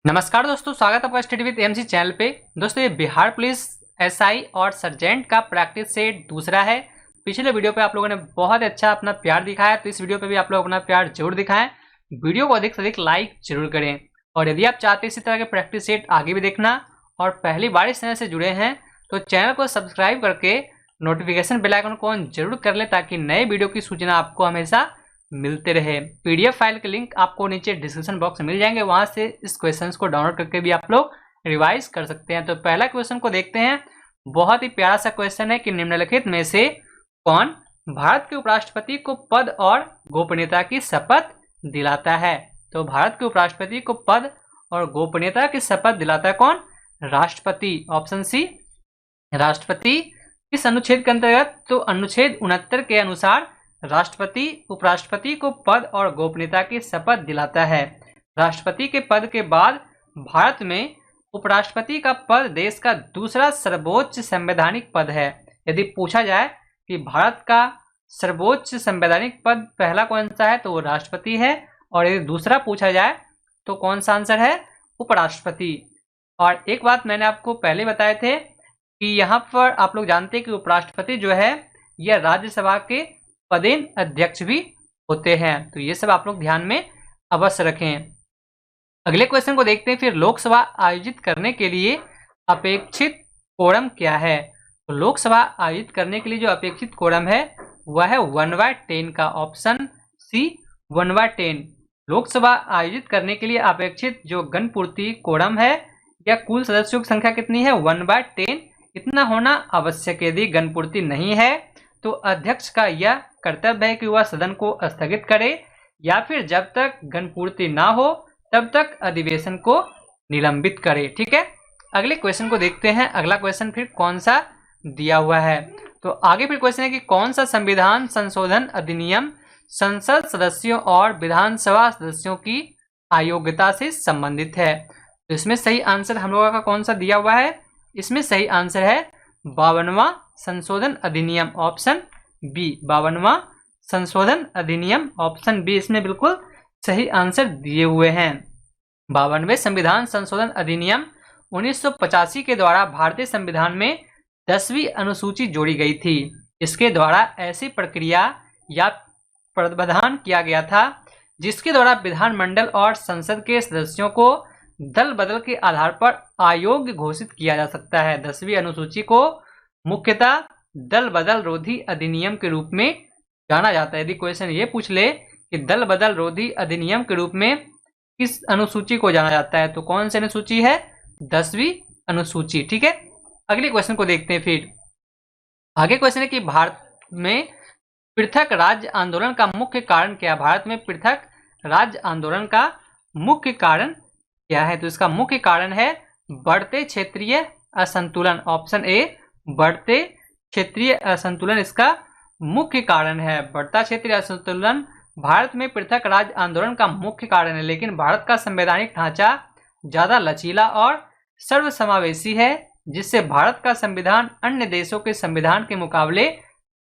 नमस्कार दोस्तों, स्वागत है आपका स्टडी विद एमसी चैनल पे। दोस्तों ये बिहार पुलिस एसआई और सर्जेंट का प्रैक्टिस सेट दूसरा है। पिछले वीडियो पे आप लोगों ने बहुत अच्छा अपना प्यार दिखाया, तो इस वीडियो पे भी आप लोग अपना प्यार जरूर दिखाएं। वीडियो को अधिक से अधिक लाइक जरूर करें और यदि आप चाहते हैं इसी तरह के प्रैक्टिस सेट आगे भी देखना और पहली बार इस चैनल से जुड़े हैं तो चैनल को सब्सक्राइब करके नोटिफिकेशन बेल आइकन को ऑन जरूर कर लें ताकि नए वीडियो की सूचना आपको हमेशा मिलते रहे। पीडीएफ फाइल के लिंक आपको नीचे डिस्क्रिप्शन बॉक्स में मिल जाएंगे, वहां से इस क्वेश्चंस को डाउनलोड करके भी आप लोग रिवाइज कर सकते हैं। तो पहला क्वेश्चन को देखते हैं। बहुत ही प्यारा सा क्वेश्चन है कि निम्नलिखित में से कौन भारत के उपराष्ट्रपति को पद और गोपनीयता की शपथ दिलाता है। तो भारत के उपराष्ट्रपति को पद और गोपनीयता की शपथ दिलाता है कौन? राष्ट्रपति। ऑप्शन सी राष्ट्रपति। इस अनुच्छेद के अंतर्गत तो अनुच्छेद 69 के अनुसार राष्ट्रपति उपराष्ट्रपति को पद और गोपनीयता की शपथ दिलाता है। राष्ट्रपति के पद के बाद भारत में उपराष्ट्रपति का पद देश का दूसरा सर्वोच्च संवैधानिक पद है। यदि पूछा जाए कि भारत का सर्वोच्च संवैधानिक पद पहला कौन सा है तो वो राष्ट्रपति है, और यदि दूसरा पूछा जाए तो कौन सा आंसर है? उपराष्ट्रपति। और एक बात मैंने आपको पहले बताए थे कि यहाँ पर आप लोग जानते हैं कि उपराष्ट्रपति जो है यह राज्यसभा के पदेन अध्यक्ष भी होते हैं, तो ये सब आप लोग ध्यान में अवश्य रखें। अगले क्वेश्चन को देखते हैं। फिर लोकसभा आयोजित करने के लिए अपेक्षित कोरम क्या है? तो लोकसभा आयोजित करने के लिए जो अपेक्षित कोरम है वह है 1/10 का। Option C 1/10। लोकसभा आयोजित करने के लिए अपेक्षित जो गणपूर्ति कोरम है या कुल सदस्यों की संख्या कितनी है? 1/10 इतना होना आवश्यक। यदि गणपूर्ति नहीं है तो अध्यक्ष का यह कर्तव्य है कि वह सदन को स्थगित करे या फिर जब तक गणपूर्ति ना हो तब तक अधिवेशन को निलंबित करे। ठीक है, अगले क्वेश्चन को देखते हैं। अगला क्वेश्चन फिर कौन सा दिया हुआ है? तो आगे फिर क्वेश्चन है कि कौन सा संविधान संशोधन अधिनियम संसद सदस्यों और विधानसभा सदस्यों की अयोग्यता से संबंधित है। तो इसमें सही आंसर हम लोगों का कौन सा दिया हुआ है? इसमें सही आंसर है 52वां संशोधन अधिनियम। ऑप्शन बी 52वां संशोधन अधिनियम। ऑप्शन बी इसमें बिल्कुल सही आंसर दिए हुए हैं। 52वें संविधान संशोधन अधिनियम 1985 के द्वारा भारतीय संविधान में 10वीं अनुसूची जोड़ी गई थी। इसके द्वारा ऐसी प्रक्रिया या प्रावधान किया गया था जिसके द्वारा विधानमंडल और संसद के सदस्यों को दल बदल के आधार पर अयोग्य घोषित किया जा सकता है। 10वीं अनुसूची को मुख्यतः दल बदल रोधी अधिनियम के रूप में जाना जाता है। यदि क्वेश्चन ये पूछ ले कि दल बदल रोधी अधिनियम के रूप में किस अनुसूची को जाना जाता है तो कौन सी अनुसूची है? 10वीं अनुसूची। ठीक है, अगले क्वेश्चन को देखते हैं। फिर आगे क्वेश्चन है कि भारत में पृथक राज्य आंदोलन का मुख्य कारण क्या? भारत में पृथक राज्य आंदोलन का मुख्य कारण क्या है? तो इसका मुख्य कारण है बढ़ते क्षेत्रीय असंतुलन। ऑप्शन ए बढ़ते क्षेत्रीय असंतुलन इसका मुख्य कारण है। बढ़ता क्षेत्रीय असंतुलन भारत में पृथक राज्य आंदोलन का मुख्य कारण है, लेकिन भारत का संवैधानिक ढांचा ज्यादा लचीला और सर्वसमावेशी है, जिससे भारत का संविधान अन्य देशों के संविधान के मुकाबले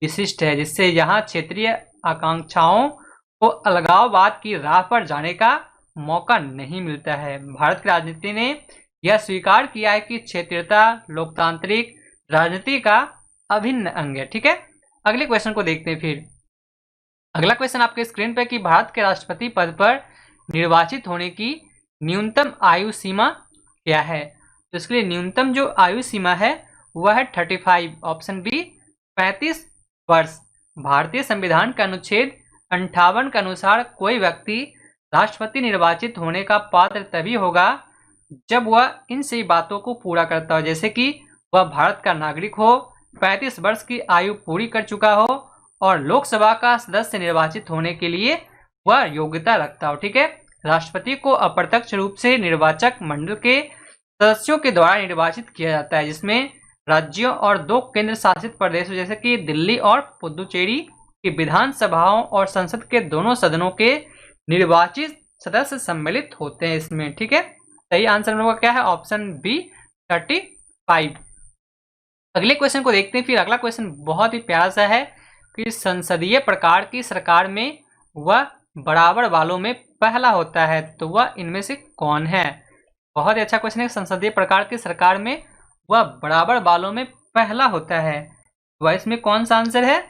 विशिष्ट है, जिससे यहाँ क्षेत्रीय आकांक्षाओं को अलगाववाद की राह पर जाने का मौका नहीं मिलता है। भारत की राजनीति ने यह स्वीकार किया है कि क्षेत्रीयता लोकतांत्रिक राजनीति का अभिन्न अंग है। ठीक है, अगले क्वेश्चन को देखते हैं। फिर अगला क्वेश्चन आपके स्क्रीन पे कि भारत के राष्ट्रपति पद पर निर्वाचित होने की न्यूनतम आयु सीमा क्या है? तो इसके लिए न्यूनतम जो आयु सीमा है वह है 35। ऑप्शन बी 35 वर्ष। भारतीय संविधान का अनुच्छेद 58 के अनुसार कोई व्यक्ति राष्ट्रपति निर्वाचित होने का पात्र तभी होगा जब वह इन सभी बातों को पूरा करता हो, जैसे कि वह भारत का नागरिक हो, 35 वर्ष की आयु पूरी कर चुका हो और लोकसभा का सदस्य निर्वाचित होने के लिए वह योग्यता रखता हो। ठीक है, राष्ट्रपति को अप्रत्यक्ष रूप से निर्वाचक मंडल के सदस्यों के द्वारा निर्वाचित किया जाता है, जिसमें राज्यों और 2 केंद्र शासित प्रदेशों जैसे कि दिल्ली और पुदुचेरी की विधानसभाओं और संसद के दोनों सदनों के निर्वाचित सदस्य सम्मिलित होते हैं इसमें। ठीक है, सही आंसर हम लोग का क्या है? Option B 35। अगले क्वेश्चन को देखते हैं। फिर अगला क्वेश्चन बहुत ही प्यारा सा है कि संसदीय प्रकार की सरकार में वह बराबर वालों में पहला होता है, तो वह इनमें से कौन है? बहुत ही अच्छा क्वेश्चन है। संसदीय प्रकार की सरकार में वह बराबर बालों में पहला होता है। वह इसमें कौन सा आंसर है?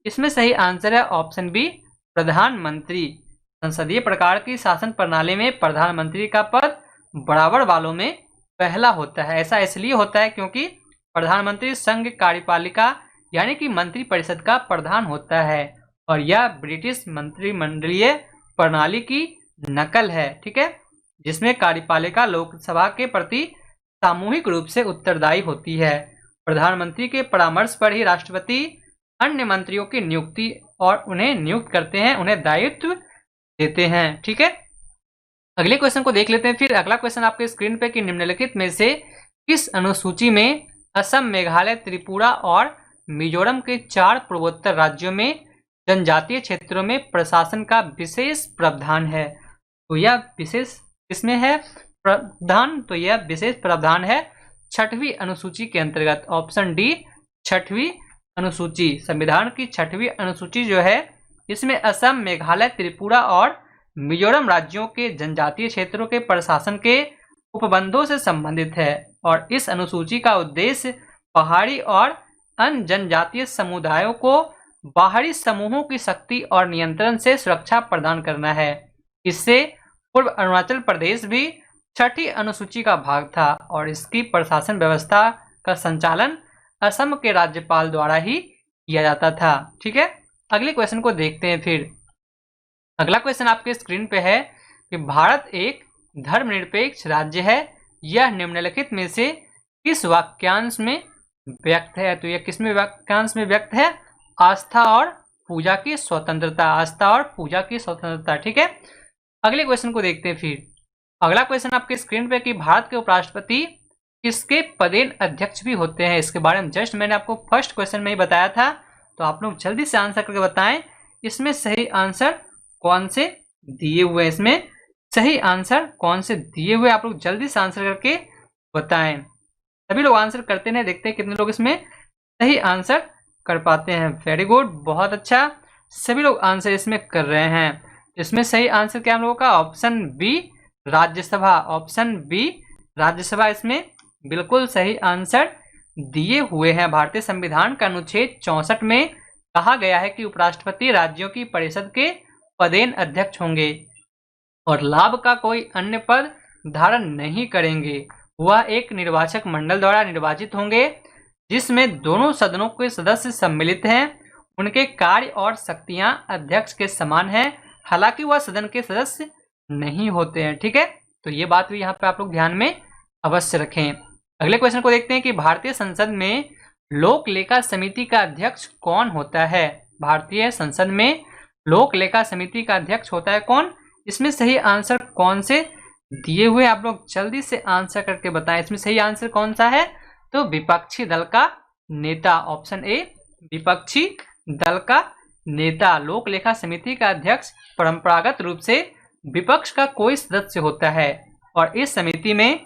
इसमें सही आंसर है ऑप्शन बी, प्रधानमंत्री। संसदीय प्रकार की शासन प्रणाली में प्रधानमंत्री का पद बराबर बालों में पहला होता है। ऐसा इसलिए होता है क्योंकि प्रधानमंत्री संघ कार्यपालिका यानी कि मंत्रिपरिषद का प्रधान होता है और यह ब्रिटिश मंत्रिमंडलीय प्रणाली की नकल है, ठीक है, जिसमें कार्यपालिका लोकसभा के प्रति सामूहिक रूप से उत्तरदायी होती है। प्रधानमंत्री के परामर्श पर ही राष्ट्रपति अन्य मंत्रियों की नियुक्ति और उन्हें नियुक्त करते हैं, उन्हें दायित्व देते हैं, ठीक है। अगले क्वेश्चन को देख लेते हैं। फिर अगला क्वेश्चन आपके स्क्रीन पे कि निम्नलिखित में से किस अनुसूची में असम, मेघालय, त्रिपुरा और मिजोरम के 4 पूर्वोत्तर राज्यों में जनजातीय क्षेत्रों में प्रशासन का विशेष प्रावधान है? तो यह विशेष किसमें है प्रावधान? तो यह विशेष प्रावधान है 6वीं अनुसूची के अंतर्गत। ऑप्शन डी, 6वीं अनुसूची। संविधान की 6वीं अनुसूची जो है इसमें असम, मेघालय, त्रिपुरा और मिजोरम राज्यों के जनजातीय क्षेत्रों के प्रशासन के उपबंधों से संबंधित है और इस अनुसूची का उद्देश्य पहाड़ी और अन्य जनजातीय समुदायों को बाहरी समूहों की शक्ति और नियंत्रण से सुरक्षा प्रदान करना है। इससे पूर्व अरुणाचल प्रदेश भी 6ठी अनुसूची का भाग था और इसकी प्रशासन व्यवस्था का संचालन असम के राज्यपाल द्वारा ही किया जाता था, ठीक है। अगले क्वेश्चन को देखते हैं। फिर अगला क्वेश्चन आपके स्क्रीन पे है कि भारत एक धर्मनिरपेक्ष राज्य है, यह निम्नलिखित में से किस वाक्यांश में व्यक्त है? तो यह किसमें वाक्यांश में व्यक्त है? आस्था और पूजा की स्वतंत्रता, आस्था और पूजा की स्वतंत्रता, ठीक है। अगले क्वेश्चन को देखते हैं। फिर अगला क्वेश्चन आपके स्क्रीन पे कि भारत के उपराष्ट्रपति किसके पदेन अध्यक्ष भी होते हैं? इसके बारे में जस्ट मैंने आपको फर्स्ट क्वेश्चन में ही बताया था, तो आप लोग जल्दी से आंसर करके बताएं इसमें सही आंसर कौन से दिए हुए हैं। इसमें सही आंसर कौन से दिए हुए आप लोग जल्दी से आंसर करके बताएं। सभी लोग आंसर करते हैं, देखते हैं कितने लोग इसमें सही आंसर कर पाते हैं। वेरी गुड, बहुत अच्छा, सभी लोग आंसर इसमें कर रहे हैं। इसमें सही आंसर क्या हम लोगों का? Option B, Rajya Sabha. Option B, Rajya Sabha इसमें बिल्कुल सही आंसर दिए हुए हैं। भारतीय संविधान का अनुच्छेद 64 में कहा गया है कि उपराष्ट्रपति राज्यों की परिषद के पदेन अध्यक्ष होंगे और लाभ का कोई अन्य पद धारण नहीं करेंगे। वह एक निर्वाचक मंडल द्वारा निर्वाचित होंगे जिसमें दोनों सदनों के सदस्य सम्मिलित हैं। उनके कार्य और शक्तियां अध्यक्ष के समान हैं, हालांकि वह सदन के सदस्य नहीं होते हैं, ठीक है। तो ये बात भी यहाँ पे आप लोग ध्यान में अवश्य रखें। अगले क्वेश्चन को देखते हैं कि भारतीय संसद में लोक लेखा समिति का अध्यक्ष कौन होता है? भारतीय संसद में लोक लेखा समिति का अध्यक्ष होता है कौन? इसमें सही आंसर कौन से दिए हुए आप लोग जल्दी से आंसर करके बताएं। इसमें सही आंसर कौन सा है? तो विपक्षी दल का नेता। ऑप्शन ए, विपक्षी दल का नेता। लोक लेखा समिति का अध्यक्ष परंपरागत रूप से विपक्ष का कोई सदस्य होता है और इस समिति में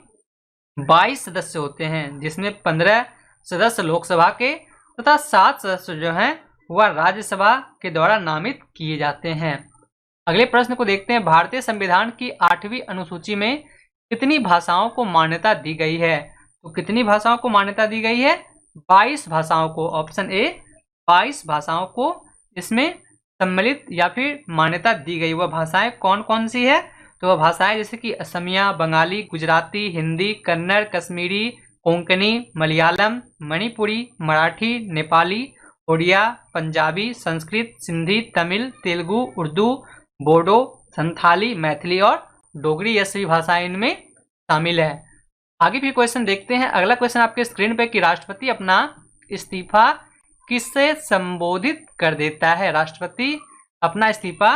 22 सदस्य होते हैं, जिसमें 15 सदस्य लोकसभा के तथा 7 सदस्य जो हैं वह राज्यसभा के द्वारा नामित किए जाते हैं। अगले प्रश्न को देखते हैं। भारतीय संविधान की 8वीं अनुसूची में कितनी भाषाओं को मान्यता दी गई है? तो कितनी भाषाओं को मान्यता दी गई है? 22 भाषाओं को। ऑप्शन ए, 22 भाषाओं को इसमें सम्मिलित या फिर मान्यता दी गई। वह भाषाएं कौन कौन सी है? तो वह भाषाएं जैसे कि असमिया, बंगाली, गुजराती, हिंदी, कन्नड़, कश्मीरी, कोंकणी, मलयालम, मणिपुरी, मराठी, नेपाली, ओडिया, पंजाबी, संस्कृत, सिंधी, तमिल, तेलुगु, उर्दू, बोडो, संथाली, मैथिली और डोगरी, ये सभी भाषाएं इनमें शामिल है। आगे भी क्वेश्चन देखते हैं। अगला क्वेश्चन आपके स्क्रीन पे कि राष्ट्रपति अपना इस्तीफा किससे संबोधित कर देता है? राष्ट्रपति अपना इस्तीफा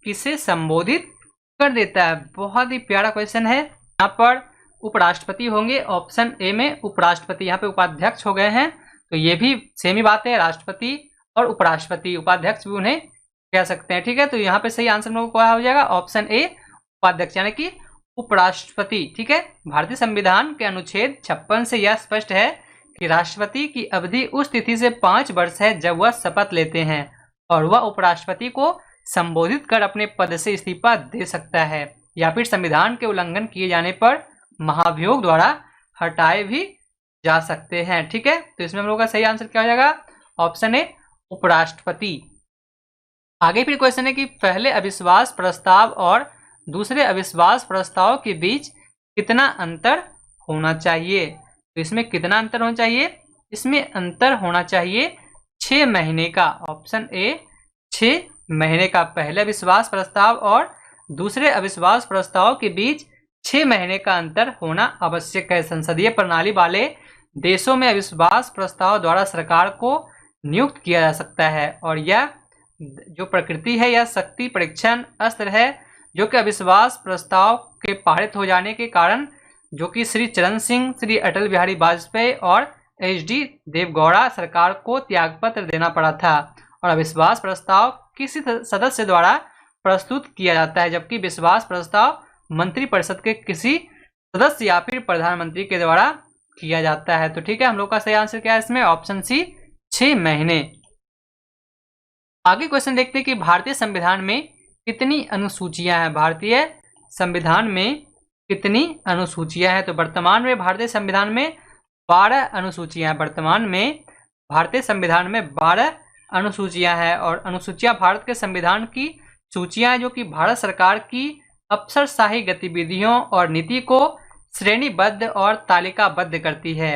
किससे संबोधित कर देता है? बहुत ही प्यारा क्वेश्चन है। यहाँ पर उपराष्ट्रपति होंगे। ऑप्शन ए में उपराष्ट्रपति, यहाँ पे उपाध्यक्ष हो गए हैं, तो ये भी सेम ही बात है। राष्ट्रपति और उपराष्ट्रपति, उपाध्यक्ष भी उन्हें कह सकते हैं, ठीक है। तो यहाँ पे सही आंसर हम लोग को क्या हो जाएगा? ऑप्शन ए, उपाध्यक्ष यानी कि उपराष्ट्रपति, ठीक है। भारतीय संविधान के अनुच्छेद 56 से यह स्पष्ट है कि राष्ट्रपति की अवधि उस तिथि से 5 वर्ष है जब वह शपथ लेते हैं और वह उपराष्ट्रपति को संबोधित कर अपने पद से इस्तीफा दे सकता है या फिर संविधान के उल्लंघन किए जाने पर महाभियोग द्वारा हटाए भी जा सकते हैं। ठीक है, तो इसमें हम लोग का सही आंसर क्या हो जाएगा? ऑप्शन ए, उपराष्ट्रपति। आगे फिर क्वेश्चन है कि पहले अविश्वास प्रस्ताव और दूसरे अविश्वास प्रस्ताव के बीच कितना अंतर होना चाहिए? तो इसमें कितना अंतर होना चाहिए? इसमें अंतर होना चाहिए 6 महीने का। ऑप्शन ए, 6 महीने का। पहले अविश्वास प्रस्ताव और दूसरे अविश्वास प्रस्ताव के बीच 6 महीने का अंतर होना आवश्यक है। संसदीय प्रणाली वाले देशों में अविश्वास प्रस्ताव द्वारा सरकार को नियुक्त किया जा सकता है और यह जो प्रकृति है यह शक्ति परीक्षण अस्त्र है जो कि अविश्वास प्रस्ताव के पारित हो जाने के कारण जो कि श्री चरण सिंह, श्री अटल बिहारी वाजपेयी और HD देवगौड़ा सरकार को त्यागपत्र देना पड़ा था। और अविश्वास प्रस्ताव किसी सदस्य द्वारा प्रस्तुत किया जाता है जबकि विश्वास प्रस्ताव मंत्रिपरिषद के किसी सदस्य या फिर प्रधानमंत्री के द्वारा किया जाता है। तो ठीक है, हम लोग का सही आंसर क्या है इसमें? ऑप्शन सी, 6 महीने। आगे क्वेश्चन देखते हैं कि भारतीय संविधान में कितनी अनुसूचियां हैं? भारतीय संविधान में कितनी अनुसूचियां हैं? तो वर्तमान में भारतीय संविधान में 12 अनुसूचियां हैं। वर्तमान में भारतीय संविधान में 12 अनुसूचियां हैं और अनुसूचियां भारत के संविधान की सूचियां हैं जो कि भारत सरकार की अफसरशाही गतिविधियों और नीति को श्रेणीबद्ध और तालिकाबद्ध करती है।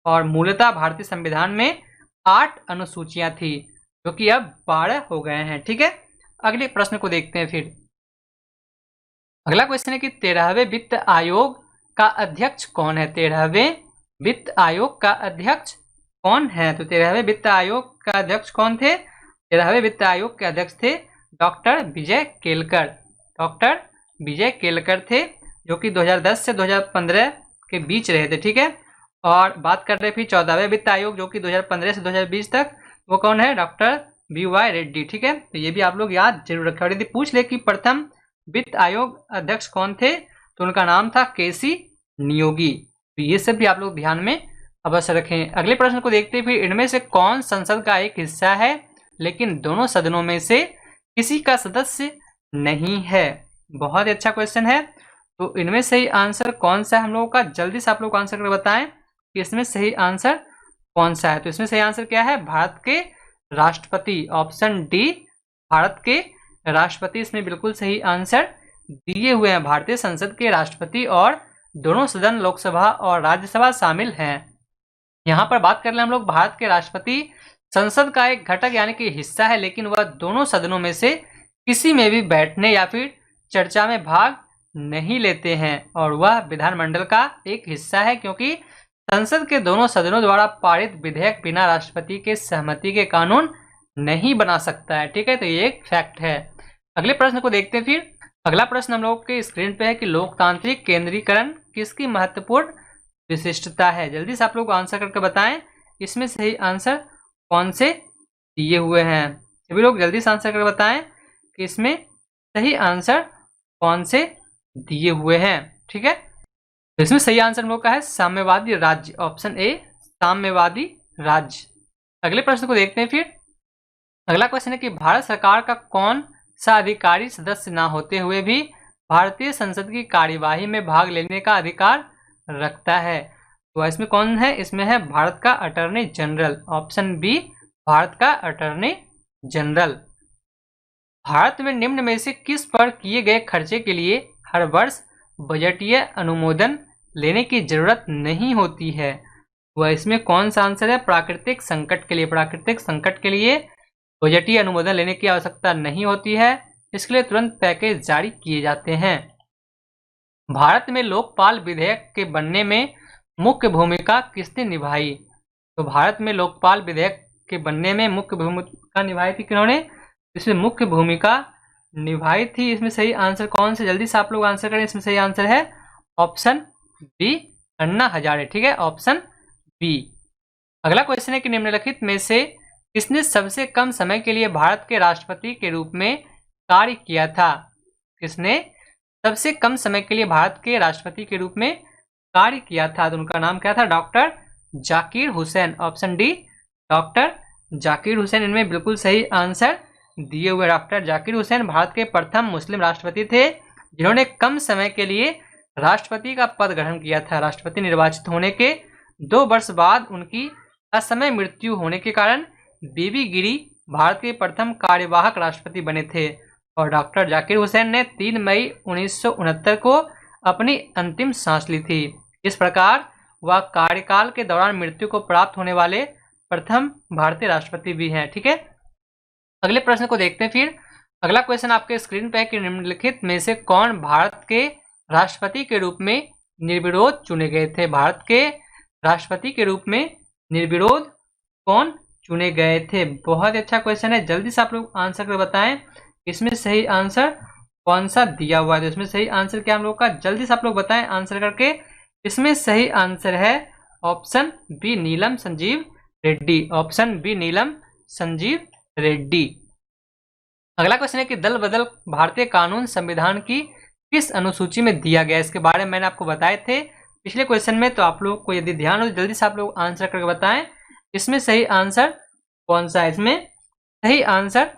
और मूलतः भारतीय संविधान में 8 अनुसूचियां थी जो कि अब 12 हो गए हैं। ठीक है, अगले प्रश्न को देखते हैं फिर। अगला क्वेश्चन है कि 13वें वित्त आयोग का अध्यक्ष कौन है? 13वें वित्त आयोग का अध्यक्ष कौन है? तो 13वें वित्त आयोग का अध्यक्ष कौन थे? 13वें वित्त आयोग के अध्यक्ष थे डॉक्टर विजय केलकर। डॉक्टर विजय केलकर थे जो कि 2010 से 2015 के बीच रहे थे। ठीक है, और बात कर रहे फिर 14वें वित्त आयोग जो कि 2015 से 2020 तक, वो कौन है? Doctor BY Reddy. ठीक है, तो ये भी आप लोग याद जरूर रखें। और यदि पूछ ले कि प्रथम वित्त आयोग अध्यक्ष कौन थे तो उनका नाम था KC नियोगी। तो ये सब भी आप लोग ध्यान में अवश्य रखें। अगले प्रश्न को देखते हैं फिर। इनमें से कौन संसद का एक हिस्सा है लेकिन दोनों सदनों में से किसी का सदस्य नहीं है? बहुत अच्छा क्वेश्चन है। तो इनमें सही आंसर कौन सा है हम लोगों का? जल्दी से आप लोग आंसर करके बताएं कि इसमें सही आंसर कौन सा है। तो इसमें सही आंसर क्या है? भारत के राष्ट्रपति। ऑप्शन डी, भारत के राष्ट्रपति इसमें बिल्कुल सही आंसर दिए हुए हैं। भारतीय संसद के राष्ट्रपति और दोनों सदन लोकसभा और राज्यसभा शामिल हैं। यहाँ पर बात कर ले हम लोग, भारत के राष्ट्रपति संसद का एक घटक यानी कि हिस्सा है लेकिन वह दोनों सदनों में से किसी में भी बैठने या फिर चर्चा में भाग नहीं लेते हैं और वह विधानमंडल का एक हिस्सा है क्योंकि संसद के दोनों सदनों द्वारा पारित विधेयक बिना राष्ट्रपति के सहमति के कानून नहीं बना सकता है। ठीक है, तो ये एक फैक्ट है। अगले प्रश्न को देखते हैं फिर। अगला प्रश्न हम लोग के स्क्रीन पे है कि लोकतांत्रिक केंद्रीकरण किसकी महत्वपूर्ण विशिष्टता है? जल्दी से आप लोग आंसर करके बताएं इसमें सही आंसर कौन से दिए हुए हैं। सभी लोग जल्दी से आंसर करके बताएं कि इसमें सही आंसर कौन से दिए हुए हैं। ठीक है, तो इसमें सही आंसर हम लोग का है साम्यवादी राज्य। ऑप्शन ए, साम्यवादी राज्य। अगले प्रश्न को देखते हैं फिर। अगला क्वेश्चन है कि भारत सरकार का कौन सा अधिकारी सदस्य ना होते हुए भी भारतीय संसद की कार्यवाही में भाग लेने का अधिकार रखता है? तो इसमें कौन है? इसमें है भारत का attorney general. Option B, Bharat का अटॉर्नी जनरल। भारत में निम्न में से किस पर किए गए खर्चे के लिए हर वर्ष बजटीय अनुमोदन लेने की जरूरत नहीं होती है? वह इसमें कौन सा आंसर है? प्राकृतिक संकट के लिए। प्राकृतिक संकट के लिए बजटीय अनुमोदन लेने की आवश्यकता नहीं होती है, इसके लिए तुरंत पैकेज जारी किए जाते हैं। भारत में लोकपाल विधेयक के बनने में मुख्य भूमिका किसने निभाई? तो भारत में लोकपाल विधेयक के बनने में मुख्य भूमिका निभाई थी किन्होंने? इसमें मुख्य भूमिका निभाई थी। इसमें सही आंसर कौन से? जल्दी से आप लोग आंसर करें। इसमें सही आंसर है ऑप्शन बी, अन्ना हजारे। ठीक है, ऑप्शन बी। अगला क्वेश्चन है कि निम्नलिखित में से किसने सबसे कम समय के लिए भारत के राष्ट्रपति के रूप में कार्य किया था? किसने सबसे कम समय के लिए भारत के राष्ट्रपति के रूप में कार्य किया था? तो उनका नाम क्या था? Doctor Zakir Hussain. Option D, doctor Zakir Hussain इनमें बिल्कुल सही आंसर दिए हुए। डॉक्टर जाकिर हुसैन भारत के प्रथम मुस्लिम राष्ट्रपति थे जिन्होंने कम समय के लिए राष्ट्रपति का पद ग्रहण किया था। राष्ट्रपति निर्वाचित होने के 2 वर्ष बाद उनकी असमय मृत्यु होने के कारण बीबी गिरी भारत के प्रथम कार्यवाहक राष्ट्रपति बने थे और डॉक्टर जाकिर हुसैन ने 3 मई 1969 को अपनी अंतिम सांस ली थी। इस प्रकार वह कार्यकाल के दौरान मृत्यु को प्राप्त होने वाले प्रथम भारतीय राष्ट्रपति भी हैं। ठीक है, अगले प्रश्न को देखते हैं। फिर अगला क्वेश्चन आपके स्क्रीन पे है कि निम्नलिखित में से कौन भारत के राष्ट्रपति के रूप में निर्विरोध चुने गए थे। भारत के राष्ट्रपति के रूप में निर्विरोध कौन चुने गए थे। बहुत अच्छा क्वेश्चन है, जल्दी से आप लोग आंसर कर बताएं इसमें सही आंसर कौन सा दिया हुआ है। तो इसमें सही आंसर क्या हम लोग का, जल्दी से आप लोग बताएं आंसर करके। इसमें सही आंसर है ऑप्शन बी, नीलम संजीव रेड्डी। ऑप्शन बी, नीलम संजीव रेड्डी। अगला क्वेश्चन है कि दल बदल भारतीय कानून संविधान की किस अनुसूची में दिया गया। इसके बारे में मैंने आपको बताए थे पिछले क्वेश्चन में, तो आप लोग को यदि ध्यान हो जल्दी से आप लोग आंसर करके बताएं इसमें सही आंसर कौन सा है। इसमें सही आंसर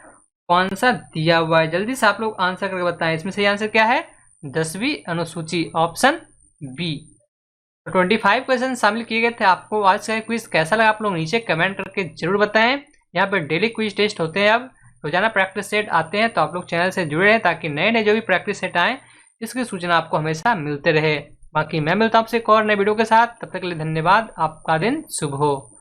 कौन सा दिया हुआ है, जल्दी से आप लोग आंसर करके बताएं इसमें सही आंसर क्या है। 10वीं अनुसूची, ऑप्शन बी। 25 क्वेश्चन शामिल किए गए थे। आपको आज का क्विज कैसा लगा आप लोग नीचे कमेंट करके जरूर बताएं। यहाँ पर डेली क्विज टेस्ट होते हैं, अब रोजाना प्रैक्टिस सेट आते हैं, तो आप लोग चैनल से जुड़े रहें ताकि नए नए जो भी प्रैक्टिस सेट आए इसकी सूचना आपको हमेशा मिलते रहे। बाकी मैं मिलता हूँ आपसे एक और नए वीडियो के साथ, तब तक के लिए धन्यवाद। आपका दिन शुभ हो।